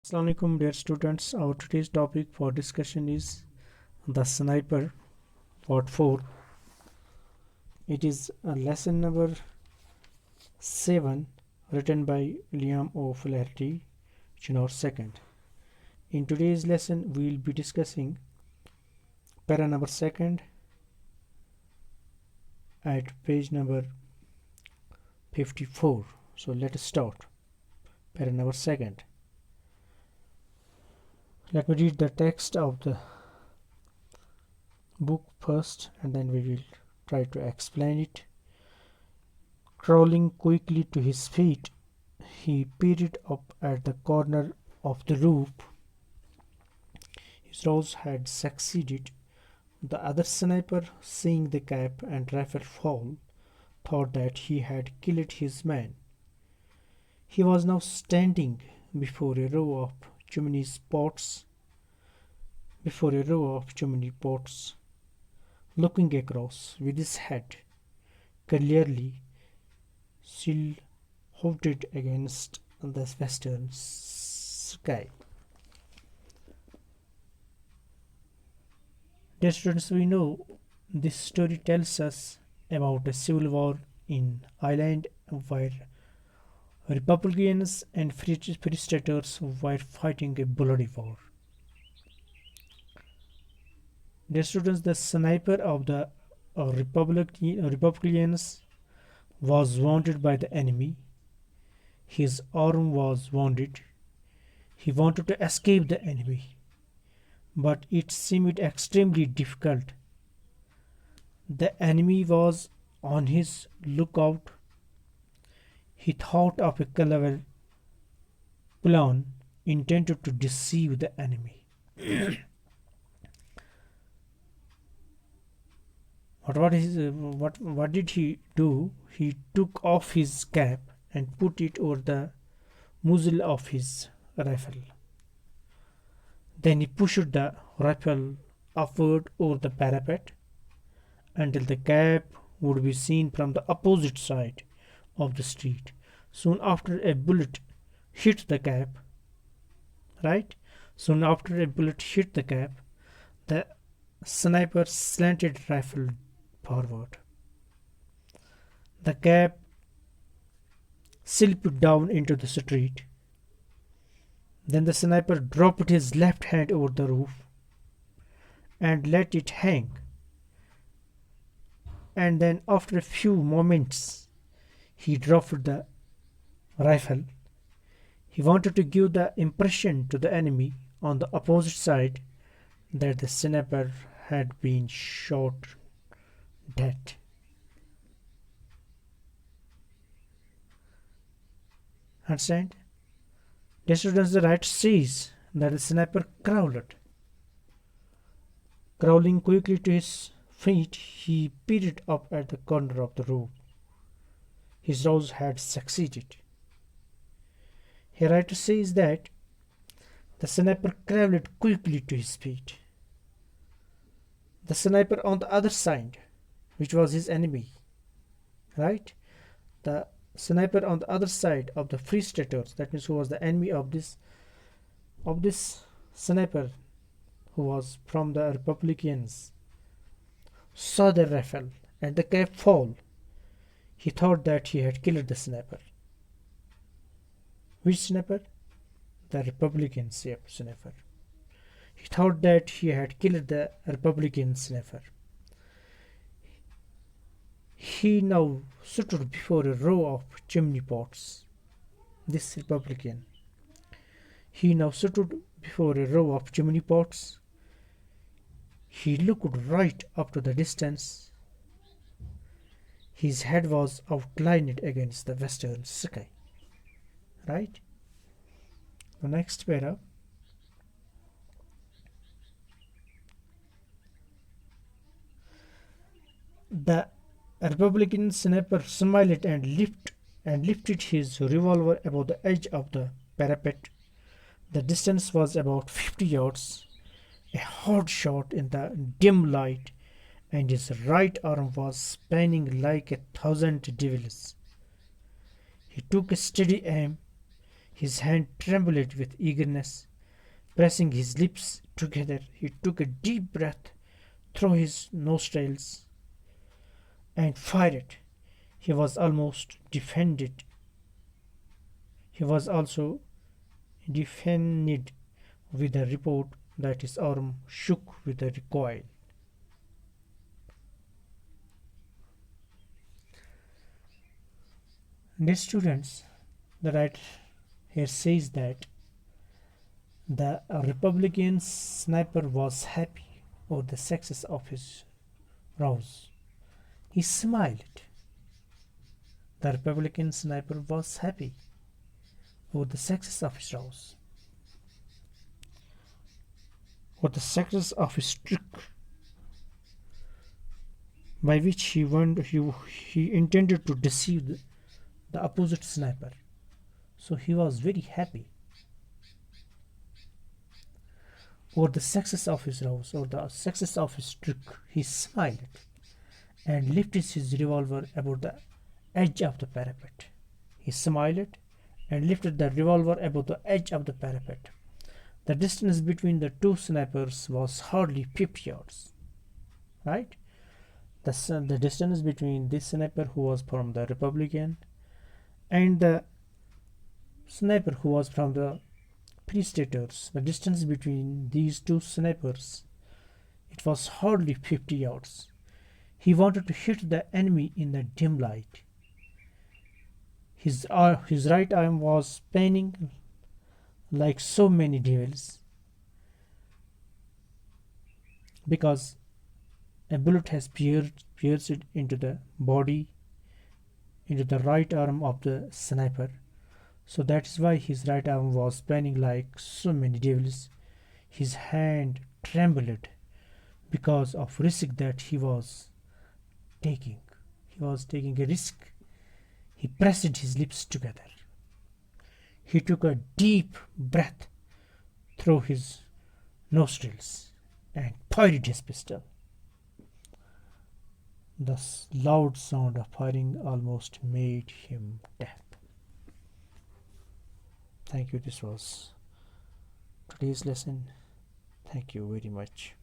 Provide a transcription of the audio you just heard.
Assalamu alaikum dear students. Our today's topic for discussion is The Sniper Part 4. It is a lesson number 7 written by Liam O'Flaherty, Chinor 2nd. In today's lesson we will be discussing para number 2nd at page number 54. So let us start. Para number 2nd. Let me read the text of the book first and then we will try to explain it. Crawling quickly to his feet, he peered up at the corner of the roof. His ruse had succeeded. The other sniper, seeing the cap and rifle fall, thought that he had killed his man. He was now standing before a row of chimney pots, looking across with his head clearly silhouetted against the western sky. Dear students, we know this story tells us about a civil war in Ireland where Republicans and Free Staters were fighting a bloody war. Dear students, the sniper of the Republicans was wounded by the enemy. His arm was wounded. He wanted to escape the enemy, but it seemed extremely difficult. The enemy was on his lookout. He thought of a clever plan intended to deceive the enemy. What did he do? He took off his cap and put it over the muzzle of his rifle. Then he pushed the rifle upward over the parapet until the cap would be seen from the opposite side of the street. Soon after a bullet hit the cap, the sniper slanted rifle forward. The cap slipped down into the street. Then the sniper dropped his left hand over the roof and let it hang. And then after a few moments, he dropped the rifle. He wanted to give the impression to the enemy on the opposite side that the sniper had been shot dead. Understand? The students, the writer says that the sniper crawling quickly to his feet, he peered up at the corner of the roof. His ruse had succeeded. The writer says that the sniper crawled quickly to his feet. The sniper on the other side, which was his enemy, right? The sniper on the other side of the Free Staters, that means who was the enemy of this sniper, who was from the Republicans, saw the rifle and the cap fall. He thought that he had killed the sniper. Which sniper? The Republican sniper. He thought that he had killed the Republican sniper. He now stood before a row of chimney pots. This Republican. He now stood before a row of chimney pots. He looked right up to the distance. His head was outlined against the western sky. Right? The next para. The Republican sniper smiled and lifted his revolver above the edge of the parapet. The distance was about 50 yards. A hard shot in the dim light, and his right arm was spinning like 1,000 devils. He took a steady aim. His hand trembled with eagerness. Pressing his lips together, he took a deep breath through his nostrils and fired. He was almost defended. He was also defended with a report that his arm shook with the recoil. Dear students, the writer here says that the Republican sniper was happy over the success of his rouse. He smiled. The Republican sniper was happy over the success of his rouse, or the success of his trick by which he intended to deceive the opposite sniper. So he was very happy over the success of his rouse or the success of his trick. He smiled and lifted his revolver above the edge of the parapet. He smiled and lifted the revolver above the edge of the parapet. The distance between the two snipers was hardly 50 yards. Right? The distance between this sniper who was from the Republican and the sniper who was from the Prestators, the distance between these two snipers, it was hardly 50 yards. He wanted to hit the enemy in the dim light. His right arm was paining like so many devils because a bullet has pierced into the body, into the right arm of the sniper. So that is why his right arm was paining like so many devils. His hand trembled because of risk that he was taking. He was taking a risk. He pressed his lips together. He took a deep breath through his nostrils and fired his pistol. The loud sound of firing almost made him deaf. Thank you. This was today's lesson. Thank you very much.